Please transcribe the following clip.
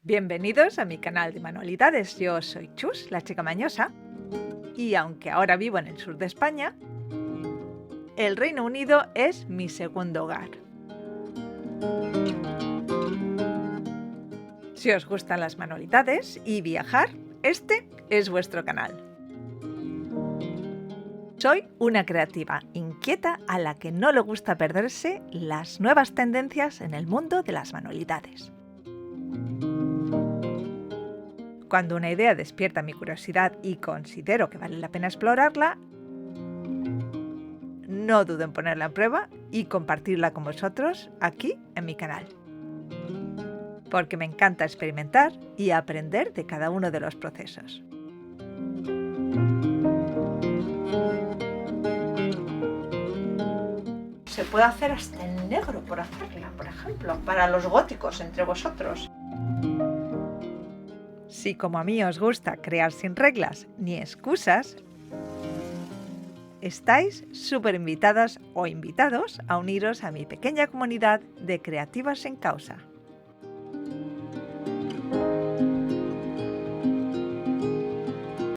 Bienvenidos a mi canal de manualidades. Yo soy Chus, la chica mañosa, y aunque ahora vivo en el sur de España, el Reino Unido es mi segundo hogar. Si os gustan las manualidades y viajar, este es vuestro canal. Soy una creativa inquieta a la que no le gusta perderse las nuevas tendencias en el mundo de las manualidades. Cuando una idea despierta mi curiosidad y considero que vale la pena explorarla, no dudo en ponerla a prueba y compartirla con vosotros aquí en mi canal. Porque me encanta experimentar y aprender de cada uno de los procesos. Se puede hacer hasta en negro por hacerla, por ejemplo, para los góticos entre vosotros. Si como a mí os gusta crear sin reglas ni excusas, estáis súper invitadas o invitados a uniros a mi pequeña comunidad de creativas sin causa.